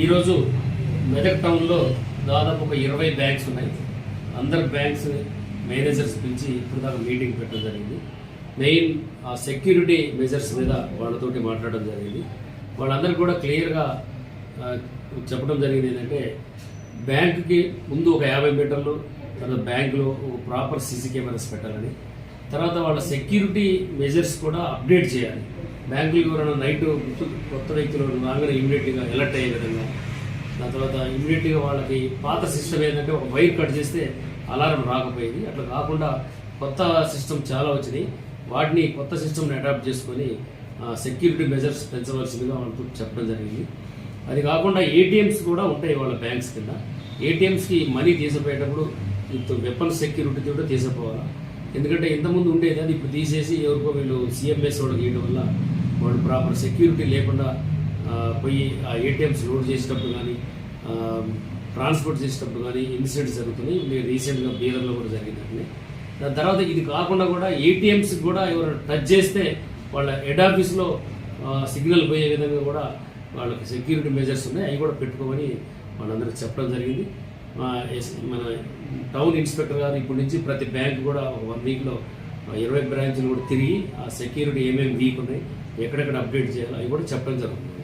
ఈరోజు మెదక్ టౌన్లో దాదాపు ఒక 20 బ్యాంక్స్ ఉన్నాయి. అందరు బ్యాంక్స్ మేనేజర్స్ పిలిచి ఇప్పుడు దాకా మీటింగ్ పెట్టడం జరిగింది. మెయిన్ ఆ సెక్యూరిటీ మెజర్స్ మీద వాళ్ళతోటి మాట్లాడడం జరిగింది. వాళ్ళందరూ కూడా క్లియర్గా చెప్పడం జరిగింది ఏంటంటే, బ్యాంకుకి ముందు ఒక 50 మీటర్లు, తర్వాత బ్యాంకులో ఒక ప్రాపర్ సీసీ కెమెరాస్ పెట్టాలని, తర్వాత వాళ్ళ సెక్యూరిటీ మెజర్స్ కూడా అప్డేట్ చేయాలి. బ్యాంకులు ఎవరైనా నైట్ కొత్త వ్యక్తులు రాగానే ఇమీడియట్గా అలర్ట్ అయ్యే విధంగా, దాని తర్వాత ఇమీడియట్గా వాళ్ళకి పాత సిస్టమ్ ఏంటంటే ఒక వైర్ కట్ చేస్తే అలారం రాకపోయింది, అట్లా కాకుండా కొత్త సిస్టమ్ చాలా వచ్చినాయి. వాటిని కొత్త సిస్టమ్ని అడాప్ట్ చేసుకొని సెక్యూరిటీ మెజర్స్ పెంచవలసిందిగా వాళ్ళతో చెప్పడం జరిగింది. అది కాకుండా ఏటీఎంస్ కూడా ఉంటాయి వాళ్ళ బ్యాంక్స్ కింద. ఏటీఎంస్కి మనీ తీసిపోయేటప్పుడు వెపన్ సెక్యూరిటీ కూడా తీసుకుపోవాలి. ఎందుకంటే ఇంతకుముందు ఉండేది, అది ఇప్పుడు తీసేసి ఎవరికో వీళ్ళు సిఎంఎస్ వాళ్ళకి ఇవ్వడం వల్ల వాళ్ళు ప్రాపర్ సెక్యూరిటీ లేకుండా పోయి ఆ ఏటీఎంస్ లోడ్ చేసేటప్పుడు కానీ ట్రాన్స్పోర్ట్ చేసేటప్పుడు కానీ ఇన్సిడెంట్స్ జరుగుతున్నాయి. మీరు రీసెంట్గా బీదర్లో కూడా జరిగిందండి. దాని తర్వాత ఇది కాకుండా కూడా ఏటీఎంస్ కూడా ఎవరైనా టచ్ చేస్తే వాళ్ళ హెడ్ ఆఫీస్లో సిగ్నల్ పోయే విధంగా కూడా వాళ్ళకి సెక్యూరిటీ మెజర్స్ ఉన్నాయి, అవి కూడా పెట్టుకోమని వాళ్ళందరికీ చెప్పడం జరిగింది. మన టౌన్ ఇన్స్పెక్టర్ గారు ఇప్పటి నుంచి ప్రతి బ్యాంక్ కూడా ఒక 1 వీక్లో 20 బ్రాంచ్లు కూడా తిరిగి ఆ సెక్యూరిటీ ఏమేమి వీక్ ఉన్నాయి, ఎక్కడెక్కడ అప్డేట్ చేయాలో అవి కూడా చెప్పడం జరుగుతుంది.